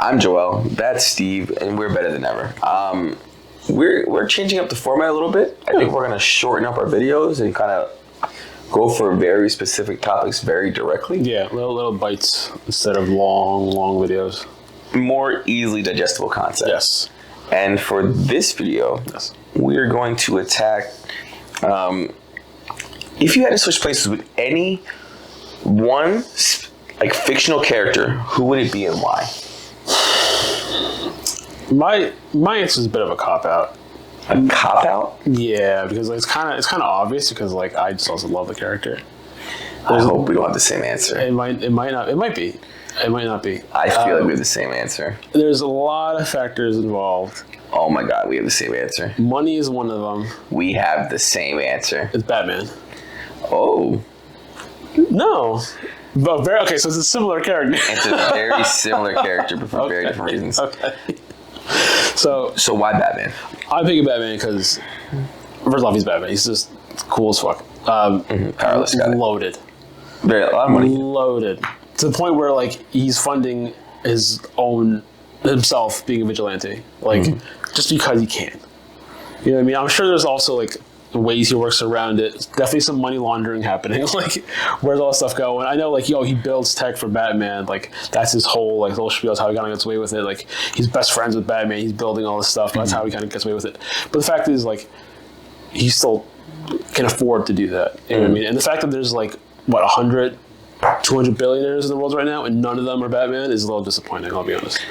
I'm Joel. That's Steve, and we're better than ever. We're changing up the format a little bit. I think we're gonna shorten up our videos and kind of go for very specific topics very directly. Yeah, little bites instead of long videos. More easily digestible content. Yes. And for this video, we're going to attack. If you had to switch places with any one like fictional character, who would it be and why? My answer is a bit of a cop out. A cop out? Yeah, because it's kind of obvious because like I just also love the character. I hope we don't have the same answer. It might not. It might be. It might not be. I feel like we have the same answer. There's a lot of factors involved. Oh my God, we have the same answer. Money is one of them. We have the same answer. It's Batman. Oh. No. But okay, so it's a similar character. It's a very similar character, but for very different reasons. Okay. So why Batman? I'm picking Batman because, first off, he's Batman. He's just cool as fuck. Powerless guy. Loaded. Very a lot of money. Loaded. To the point where, like, he's funding himself being a vigilante. Like, just because he can. You know what I mean? I'm sure there's also, like, ways he works around it. Definitely some money laundering happening. Like, where's all this stuff going? I know, like, he builds tech for Batman. Like, that's his whole, like, little spiel. That's how he kind of gets away with it. Like, he's best friends with Batman. He's building all this stuff. That's how he kind of gets away with it. But the fact is, like, he still can afford to do that. You know what I mean? And the fact that there's, like, 100, 200 billionaires in the world right now, and none of them are Batman is a little disappointing, I'll be honest.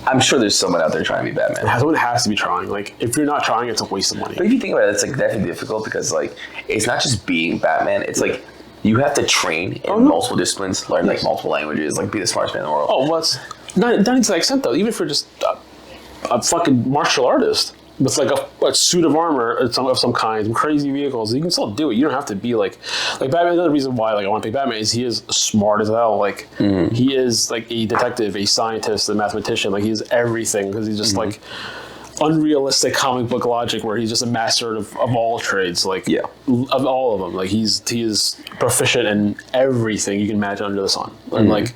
I'm sure there's someone out there trying to be Batman. Someone has to be trying. Like, if you're not trying, it's a waste of money. But if you think about it, it's like definitely difficult because like it's not just being Batman. It's like you have to train in multiple disciplines, learn like multiple languages, like be the smartest man in the world. Oh, well, it's not to that extent though. Even if you're just a fucking martial artist with like a suit of armor of some kind, some crazy vehicles, you can still do it. You don't have to be like Batman. Another reason why like I want to pick Batman is he is smart as hell. Like he is like a detective, a scientist, a mathematician. Like he's everything because he's just like unrealistic comic book logic where he's just a master of all trades. Like of all of them. Like he is proficient in everything you can imagine under the sun. And like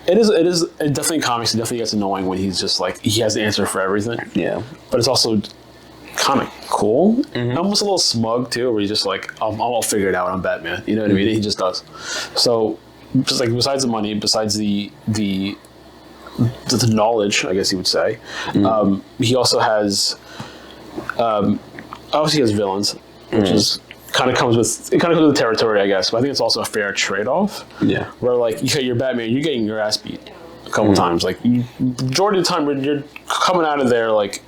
it definitely in comics. It definitely gets annoying when he's just like he has the answer for everything. Yeah, but it's also kind of cool, almost a little smug too, where he's just like, I'll figure it out. I'm Batman. You know what I mean? He just does. So, just like besides the money, besides the knowledge, I guess you would say, he also has, obviously he has villains, which is kind of comes with the territory, I guess. But I think it's also a fair trade-off. Yeah, where like you're Batman, you're getting your ass beat a couple times. Like majority of the time, you're coming out of there like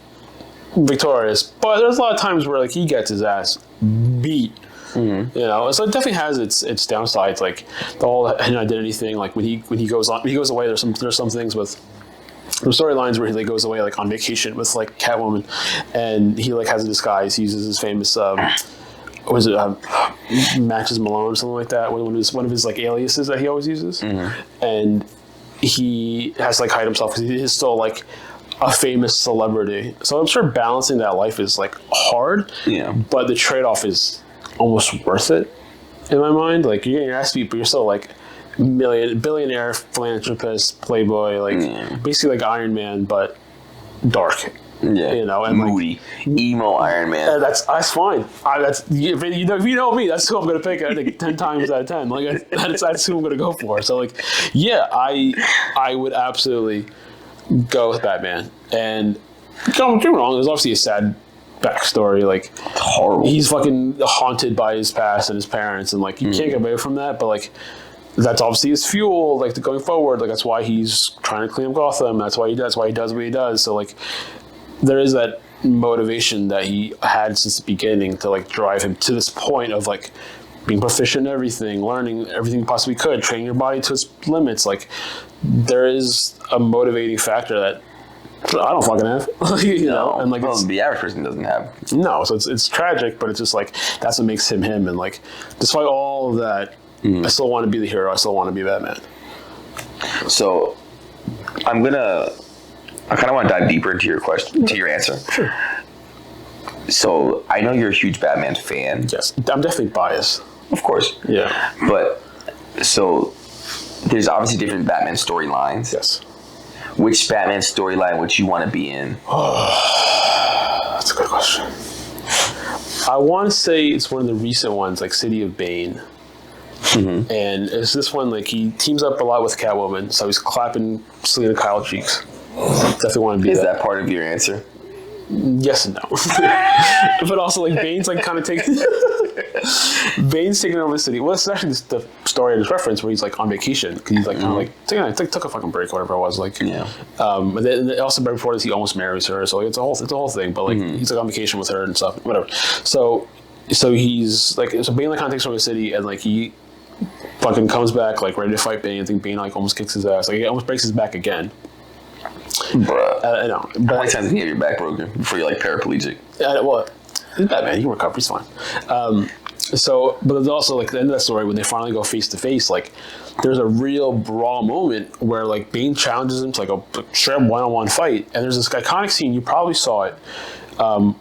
victorious, but there's a lot of times where like he gets his ass beat. You know, so it definitely has its downsides, like the whole hidden identity thing. Like when he goes away, there's some things with some storylines where he like goes away like on vacation with like Catwoman, and he like has a disguise. He uses his famous was it Matches Malone or something like that. One of his like aliases that he always uses, and he has to like hide himself because he is still like a famous celebrity. So I'm sure balancing that life is like hard. Yeah. But the trade-off is almost worth it in my mind. Like you're getting your ass beat, but you're still like billionaire, philanthropist, playboy, like basically like Iron Man, but dark. Yeah. You know, and moody, like, emo Iron Man. That's fine. If you know me, that's who I'm gonna pick. I think 10 times out of 10. Like that's who I'm gonna go for. So like, yeah, I would absolutely go with Batman. And don't get me wrong, there's obviously a sad backstory. Like horrible. He's fucking haunted by his past and his parents, and like you can't get away from that. But like that's obviously his fuel, like to going forward. Like that's why he's trying to clean up Gotham. That's why he does what he does. So like there is that motivation that he had since the beginning to like drive him to this point of like being proficient in everything, learning everything you possibly could, training your body to its limits. Like there is a motivating factor that I don't fucking have, you know, and like the average person doesn't have. No, so it's tragic, but it's just like that's what makes him him. And like, despite all of that, I still want to be the hero. I still want to be Batman. So, I kind of want to dive deeper into your question, to your answer. Sure. So I know you're a huge Batman fan. Yes, I'm definitely biased. Of course. Yeah. But so there's obviously different Batman storylines. Yes. which Batman storyline would you want to be in? That's a good question. I want to say it's one of the recent ones, like City of Bane. Mm-hmm. And it's this one, like, he teams up a lot with Catwoman, so he's clapping Selena Kyle cheeks. Definitely want to be Is that part of your answer? Yes and no. But also, like, Bane's, like, kind of taking... Bane's taking over the city. Well, it's actually the story I just referenced where he's, like, on vacation. Because he's, like, kind of, like, took a fucking break, whatever it was. Like, yeah. And then also, right before this, he almost marries her. So, like, it's a whole thing. But, like, he's, like, on vacation with her and stuff. Whatever. So he's, like... So Bane, like, kind of takes over the city. And, like, he fucking comes back, like, ready to fight Bane. I think Bane, like, almost kicks his ass. Like, he almost breaks his back again. Bruh. I know. But how many times did you get your back broken before you're, like, paraplegic? Well, he's Batman. He can recover. He's fine. But there's also, like, the end of that story, when they finally go face to face, like, there's a real brawl moment where, like, Bane challenges him to, like, a straight one-on-one fight. And there's this iconic scene, you probably saw it,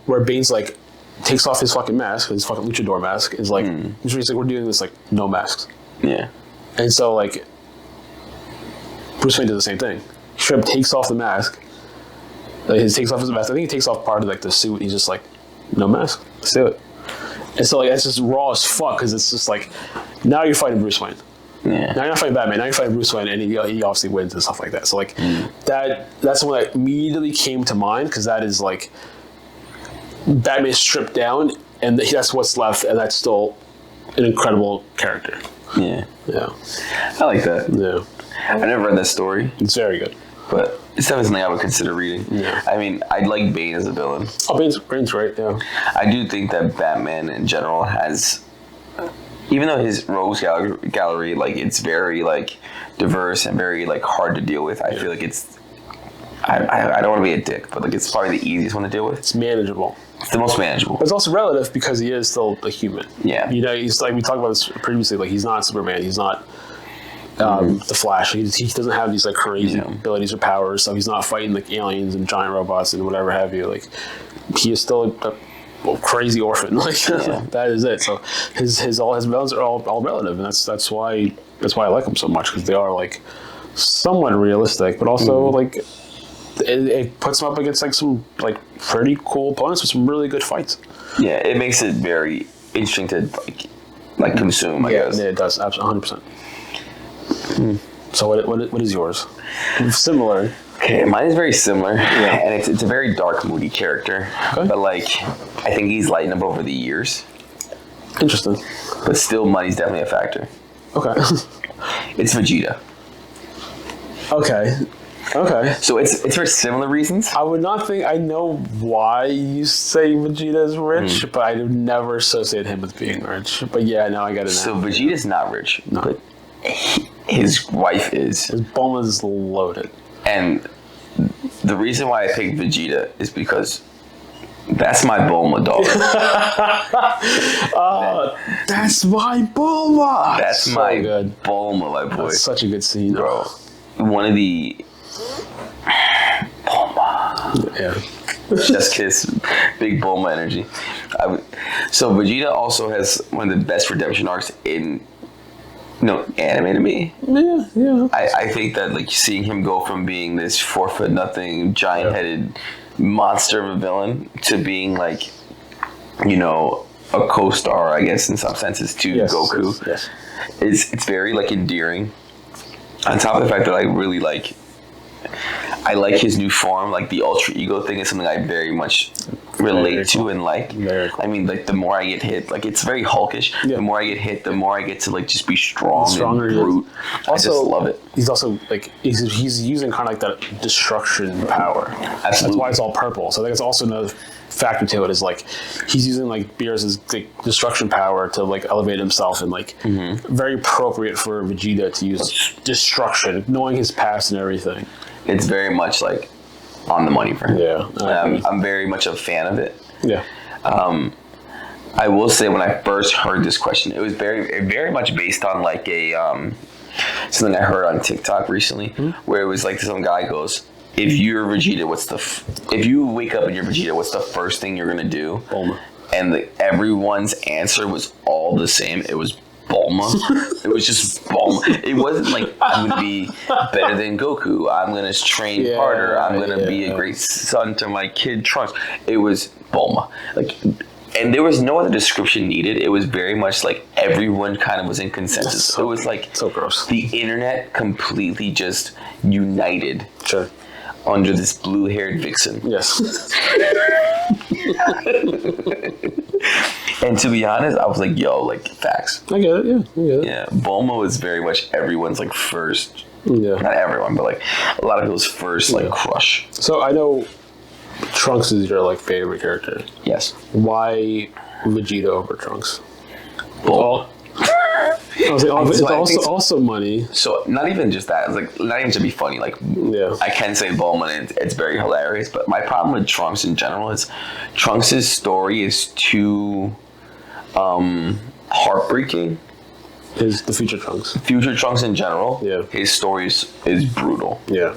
where Bane's, like, takes off his fucking mask, his fucking luchador mask, is like, he's like, we're doing this, like, no masks. Yeah. And so, like, Bruce Wayne did the same thing. Shrimp takes off the mask. Like, he takes off his mask. I think he takes off part of, like, the suit. He's just like, no mask. Let's do it. And so, like, that's just raw as fuck, because it's just like, now you're fighting Bruce Wayne. Yeah. Now you're not fighting Batman. Now you're fighting Bruce Wayne, and he obviously wins and stuff like that. So, like, that's the one that immediately came to mind, because that is, like, Batman stripped down, and that's what's left, and that's still an incredible character. Yeah. Yeah. I like that. Yeah. I never read that story. It's very good. But it's definitely something I would consider reading. Yeah. I mean, I like Bane as a villain. Oh, Bane's great, yeah. I do think that Batman in general has, even though his rogues gallery, like, it's very, like, diverse and very, like, hard to deal with. I feel like it's, I don't want to be a dick, but, like, it's probably the easiest one to deal with. It's manageable. It's the most manageable. But it's also relative because he is still a human. Yeah. You know, he's like, we talked about this previously, like, he's not Superman. He's not the Flash. He doesn't have these, like, crazy abilities or powers. So he's not fighting, like, aliens and giant robots and whatever have you. Like, he is still a crazy orphan. Like, that is it. So his villains are all relative, and that's why I like them so much, because they are, like, somewhat realistic, but also like it puts them up against, like, some, like, pretty cool opponents with some really good fights. Yeah, it makes it very interesting to like consume. I guess. Yeah, it does. Absolutely, 100%. So what is yours? Similar. Okay, mine is very similar, and it's a very dark, moody character. Okay. But, like, I think he's lightened up over the years. Interesting. But still, money's definitely a factor. Okay. It's Vegeta. Okay. So it's for similar reasons. I would not think I know why you say Vegeta is rich, but I would never associate him with being rich. But yeah, now I got it. So Vegeta's not rich, but his wife is. His Bulma is loaded. And the reason why I picked Vegeta is because that's my Bulma dog. That's my Bulma. That's so my good. Bulma, my boy. That's such a good scene, bro. One of the Bulma. Yeah. Just kiss. Big Bulma energy. So Vegeta also has one of the best redemption arcs in anime to me. Yeah. I think that, like, seeing him go from being this 4'0", giant-headed monster of a villain to being, like, a co-star, I guess, in some senses, to Goku. Yes. It's very, like, endearing. On top of the fact that I really like his new form, like the ultra ego thing is something I very much relate to and like. Very cool. I mean, like, the more I get hit, like, it's very hulkish. Yeah. The more I get hit, the more I get to, like, just be stronger and brute. Also, I just love it. He's also, like, he's using kind of like that destruction power. Absolutely. That's why it's all purple. So I think it's also another factor to it is, like, he's using, like, Beerus' like, destruction power to, like, elevate himself, and, like, very appropriate for Vegeta to use destruction, knowing his past and everything. It's very much, like, on the money for him. Yeah. I'm very much a fan of it. Yeah. I will say, when I first heard this question, it was very, very much based on, like, a something I heard on TikTok recently, where it was like some guy goes, if you're Vegeta, if you wake up and you're Vegeta, what's the first thing you're gonna do? Bulma. And everyone's answer was all the same. It was Bulma. It was just Bulma. It wasn't like I'm gonna be better than Goku. I'm gonna train harder. I'm gonna be a great son to my kid Trunks. It was Bulma. Like, and there was no other description needed. It was very much like everyone kind of was in consensus. It was like so gross. The internet completely just united. Sure. Under this blue-haired vixen. Yes. And to be honest, I was like, yo, like, facts. I get it, yeah. I get it. Yeah, Bulma was very much everyone's, like, first. Yeah. Not everyone, but, like, a lot of people's first, like, crush. So I know Trunks is your, like, favorite character. Yes. Why Vegeta over Trunks? Well, I was like, it's also money. So not even just that. It's like not even to be funny. Like I can say Bulma, and it's very hilarious. But my problem with Trunks in general is Trunks' story is too heartbreaking. The future Trunks. Future Trunks in general. Yeah. His story is brutal. Yeah.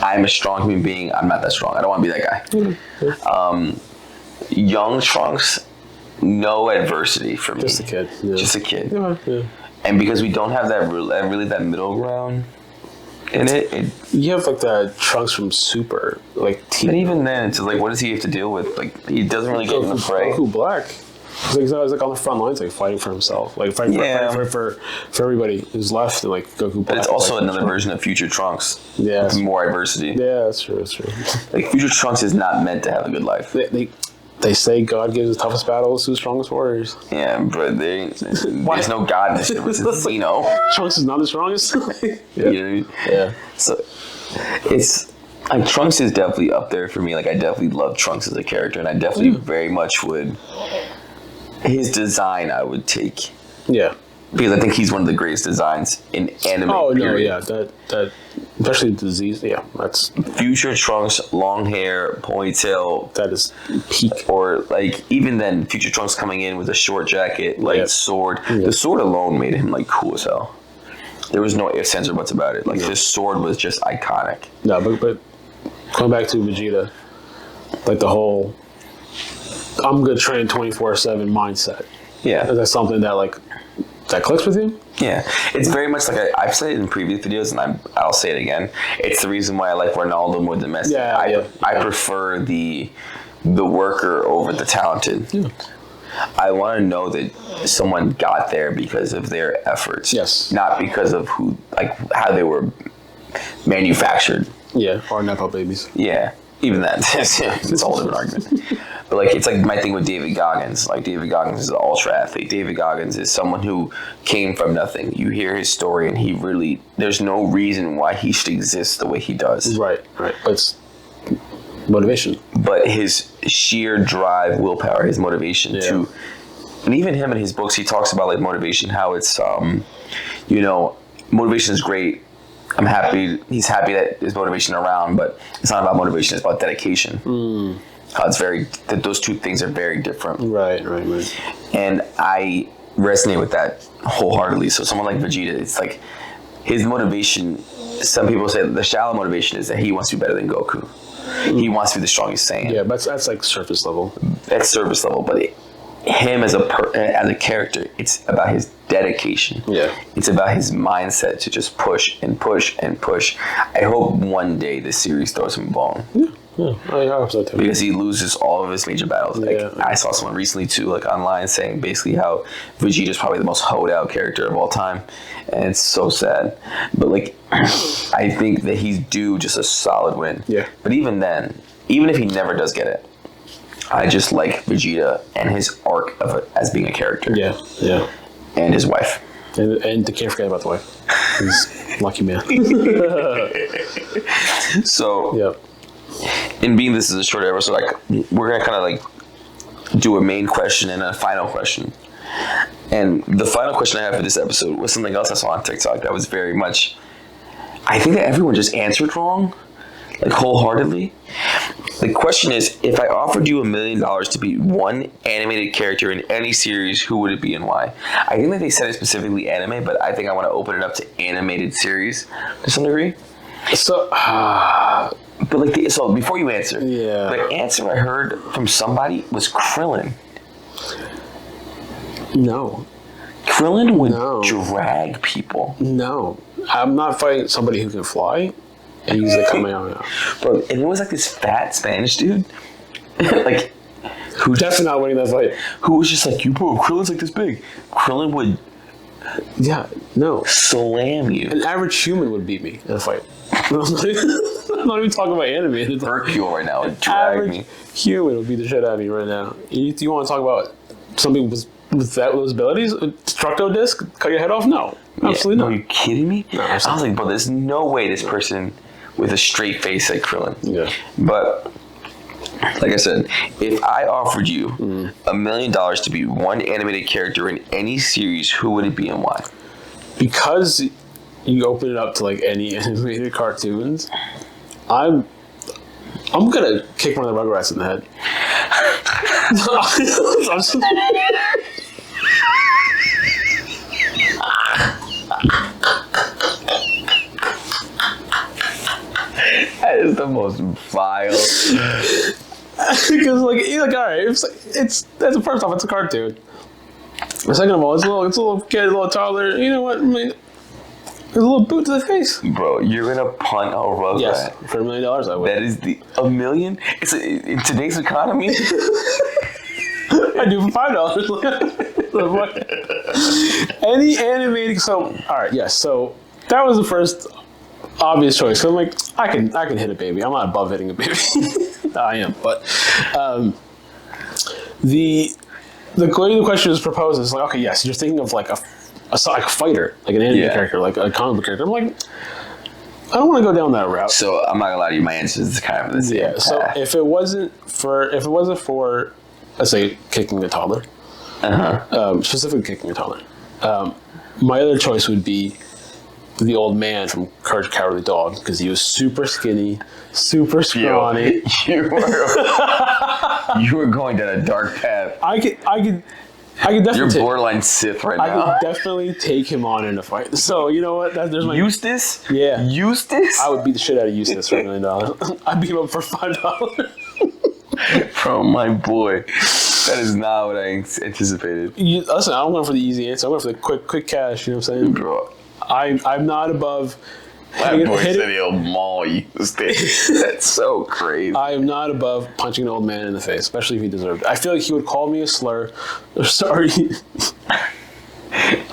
I'm a strong human being. I'm not that strong. I don't want to be that guy. Mm-hmm. Young Trunks. No adversity for me. Just a kid. Yeah. Just a kid. Yeah. And because we don't have that really that middle ground in it. You have like that Trunks from Super, like. But even then, it's like, what does he have to deal with? Like, he doesn't really get in the fray. Goku Black. He's like on the front lines, like fighting for himself, like fighting for everybody who's left, and like Goku Black. But it's also another version of Future Trunks. Yeah. With more adversity. Yeah, that's true. Like Future Trunks is not meant to have a good life. They say God gives the toughest battles to the strongest warriors. Yeah, but there's no God in this. It's Trunks is not the strongest. Yeah. You know what I mean? Yeah. So it's like Trunks is definitely up there for me. Like I definitely love Trunks as a character, and I definitely very much would. His design, I would take. Yeah. Because I think he's one of the greatest designs in anime. Oh no, period. yeah, that especially the disease. Yeah, that's Future Trunks, long hair, ponytail. That is peak. Or like even then, Future Trunks coming in with a short jacket, light sword. Yeah. The sword alone made him like cool as hell. There was no ifs, ands, or buts about it. Like his sword was just iconic. No, but going back to Vegeta, like the whole I'm gonna train 24/7 mindset. Yeah, is that something that clicks with you? Yeah, it's very much like I've said it in previous videos, and I'll say it again. It's the reason why I like Ronaldo more than Messi. I prefer the worker over the talented. Yeah. I want to know that someone got there because of their efforts. Yes. Not because of how they were manufactured. Yeah, or Nepo babies. Yeah, even that. It's a whole different argument. But like it's like my thing with David Goggins. Like David Goggins is an ultra athlete. David Goggins is someone who came from nothing. You hear his story, and there's no reason why he should exist the way he does. Right. But it's motivation. But his sheer drive, willpower, his motivation to, and even him in his books, he talks about like motivation, how it's, motivation is great. I'm happy. He's happy that there's motivation around, but it's not about motivation. It's about dedication. How it's those two things are very different. Right. And I resonate with that wholeheartedly. So someone like Vegeta, it's like his motivation, some people say the shallow motivation is that he wants to be better than Goku. He wants to be the strongest Saiyan. Yeah, but that's like surface level. That's surface level, but him as a character, it's about his dedication. Yeah. It's about his mindset to just push and push and push. I hope one day the series throws him a bone. Yeah, I hope so too. Because he loses all of his major battles. Like, I saw someone recently too, like online, saying basically how Vegeta's probably the most hoed out character of all time, and it's so sad. But like, I think that he's due just a solid win. Yeah. But even then, even if he never does get it, I just like Vegeta and his arc as being a character. Yeah. And his wife. And to can't forget about the wife. He's a lucky man. So. Yeah. And being this is a short episode, we're gonna kind of like do a main question and a final question. And the final question I have for this episode was something else I saw on TikTok that was very much, I think that everyone just answered wrong, like wholeheartedly. The question is, if I offered you $1 million to be one animated character in any series, who would it be and why? I think that they said it specifically anime, but I think I want to open it up to animated series to some degree. So, but like, so before you answer, the answer I heard from somebody was Krillin. No. Krillin would drag people. No. I'm not fighting somebody who can fly and use the Kamehameha. Bro, and it was like this fat Spanish dude. Like, who's definitely not winning that fight. Who was just like, you bro, Krillin's like this big. Krillin would slam you. An average human would beat me in a fight. I'm not even talking about anime. Hercule right now would drag me. Human would beat the shit out of me right now. You want to talk about something with those abilities? Structo disc? Cut your head off? No. Absolutely not. Are you kidding me? No, I was like, bro, there's no way this person with a straight face like Krillin. Yeah. But like I said, if I offered you $1 million to be one animated character in any series, who would it be and why? Because you open it up to like any animated cartoons, I'm gonna kick one of the Rugrats in the head. That is the most vile. Because like all right, it's first off, it's a cartoon. Second of all, it's a little kid, a little toddler. You know what? I mean, there's a little boot to the face. Bro, you're gonna punt a Rugrat? Yes, for $1 million, I would. That is $1 million? It's in today's economy. I do for $5. Any animated. So all right, yes. So that was the first obvious choice. So I'm like, I can hit a baby. I'm not above hitting a baby. No, I am, but the way the question is proposed is like, okay, yes, you're thinking of like a fighter, like an anime character, like a comic book character. I'm like, I don't want to go down that route. So I'm not gonna lie to you, my answer is kind of the same. Yeah. So if it wasn't for let's say kicking a toddler, specifically kicking a toddler, my other choice would be the old man from Courage the Cowardly Dog, because he was super skinny, super scrawny. You were going down a dark path. I could definitely. You're borderline Sith right now. I could definitely take him on in a fight. So you know what? There's my Eustace. Yeah, Eustace. I would beat the shit out of Eustace for $1 million. I'd beat him up for $5. Bro, my boy. That is not what I anticipated. Listen, I'm going for the easy answer. I'm going for the quick cash. You know what I'm saying, bro? I'm not above. My boy said he'll maul you. That's so crazy. I am not above punching an old man in the face, especially if he deserved it. I feel like he would call me a slur. Or sorry.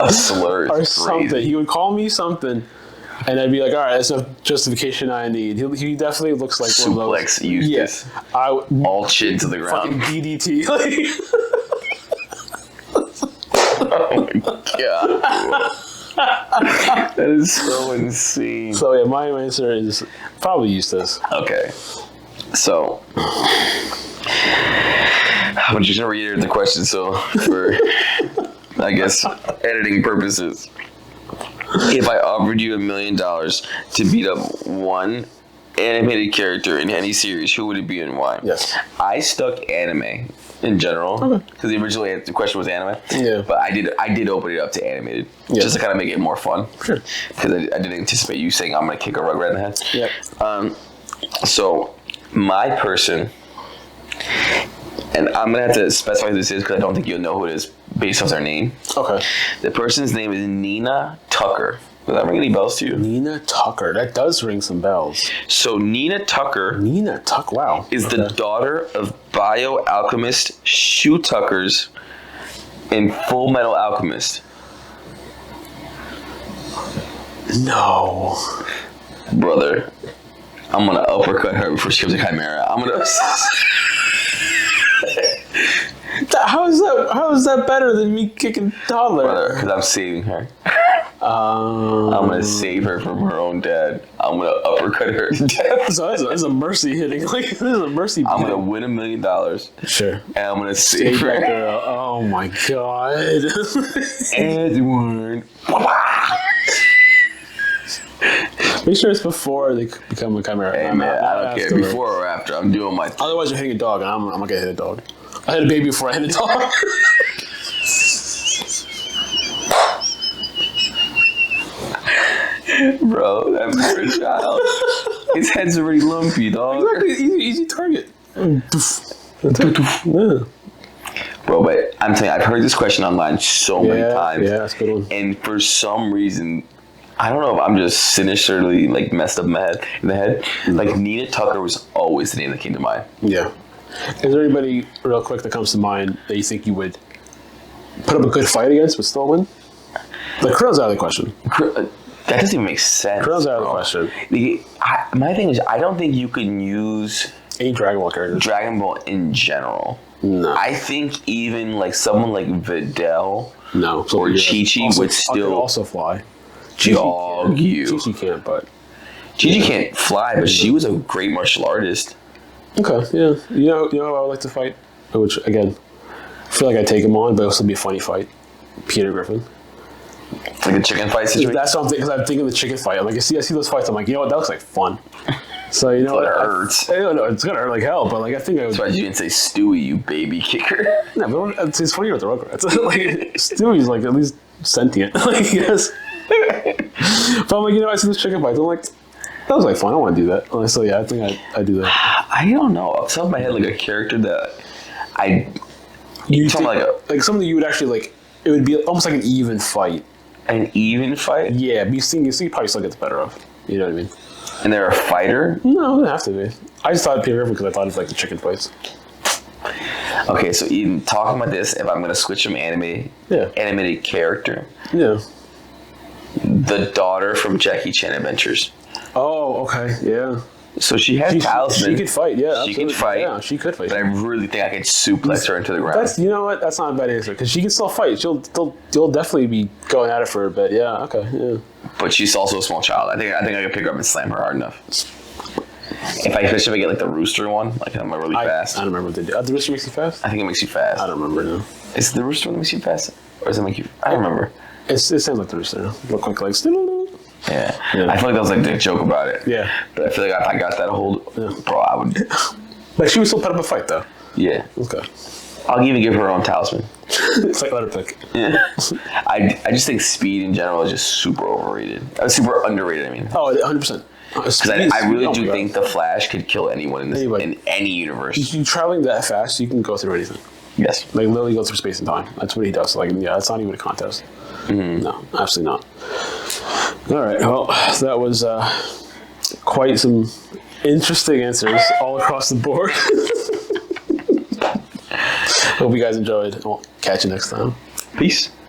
A slur or is something. crazy. He would call me something, and I'd be like, all right, that's enough justification I need. He definitely looks like suplex one of those. Eustace. Yeah. All chin to the ground. Fucking DDT. Oh my god. That is so insane. So yeah, my answer is probably Eustace. Okay. So I'm just gonna reiterate the question so for I guess editing purposes. If I offered you $1 million to beat up one animated character in any series, who would it be and why? Yes. I stuck anime in general because originally the question was anime. Yeah. But I did open it up to animated just to kind of make it more fun. Sure. Because I didn't anticipate you saying I'm gonna kick a Rugrat in the head. Yep. So my person, and I'm gonna have to specify who this is because I don't think you'll know who it is based off their name. Okay. The person's name is Nina Tucker. Does that ring any bells to you? Nina Tucker. That does ring some bells. So Nina Tucker. Wow. Is the daughter of bioalchemist Shu Tuckers in Full Metal Alchemist. No. Brother, I'm gonna uppercut her before she becomes a chimera. I'm gonna. How is that better than me kicking toddler? Brother, because I'm saving her. I'm gonna save her from her own dad. I'm gonna uppercut her to death. So that's a mercy hitting. Like this is a mercy. I'm gonna win $1 million. Sure. And I'm gonna save her. Girl. Oh my god. Edward. Make sure it's before they become a chimera. Hey man, I don't care. Before or after, I'm doing my thing. Otherwise, you're hitting a dog, and I'm not gonna hit a dog. I hit a baby before I hit a dog. Bro, that poor child. His head's already lumpy, dog. Exactly, easy target. Yeah. Bro, but I'm telling you, I've heard this question online so many times. Yeah, that's a good one. And for some reason, I don't know if I'm just sinisterly like messed up in the head. Like Nina Tucker was always the name that came to mind. Yeah. Is there anybody real quick that comes to mind that you think you would put up a good fight against but still win? Like Krill's out of the question. That doesn't even make sense. Krill's out of the question. My thing is, I don't think you can use Any Dragon Ball characters. Dragon Ball in general. No. I think even like someone like Videl No. So or Chi-Chi would could still also fly. dog you. Chi-Chi can't, but... Chi-Chi can't fly, but she was a great martial artist. Okay, yeah. You know who I would like to fight? Which, again, I feel like I'd take him on, but it'll still be a funny fight. Peter Griffin. Like a chicken fight situation? That's what I'm thinking, because I'm thinking of the chicken fight. Like, I see those fights, I'm like, you know what, that looks like fun. So, you know what? It hurts. I don't know, it's going to hurt like hell, but, like, I think I would... That's why you didn't say Stewie, you baby kicker. No, but it's funny with the Rugrats. Like, Stewie's, like, at least sentient. Like, yes. But I'm like, you know, I see this chicken fight, I'm like... That was like fun. I want to do that. So yeah, I think I'd do that. I don't know. Off the top of my head, like a character that you think, like something you would actually like. It would be almost like an even fight. An even fight? Yeah, but you probably still get the better of. You know what I mean? And they're a fighter? No, it doesn't have to be. I just thought Peter Griffin because I thought of like the chicken fights. Okay, so even talking about this, if I'm gonna switch from animated character, the daughter from Jackie Chan Adventures. Oh, okay, yeah. So she has talisman. She could fight, yeah. She could fight. Yeah, she could fight. But I really think I could suplex her into the ground. You know what? That's not a bad answer because she can still fight. You'll definitely be going at it for a bit. Yeah. Okay. Yeah. But she's also a small child. I think I could pick her up and slam her hard enough. Especially if I get like the rooster one, like I'm really fast. I don't remember what they do. The rooster makes you fast. I think it makes you fast. I don't remember now. Is it the rooster one that makes you fast, or does it make you? I don't remember. It sounds like the rooster. Real quick, like. Yeah. I feel like that was like the joke about it. Yeah. But I feel like if I got that hold, bro, I would. But she would still put up a fight, though. Yeah. Okay. I'll even give her her own talisman. It's like let her pick. Yeah. I just think speed in general is just super overrated. Super underrated, I mean. Oh, 100%. Because I really do think the Flash could kill anyone in any universe. You're traveling that fast, you can go through anything. Yes. Like literally go through space and time. That's what he does. Like, yeah, that's not even a contest. Mm-hmm. No, absolutely not. All right. Well, that was quite some interesting answers all across the board. Hope you guys enjoyed. We'll catch you next time. Peace.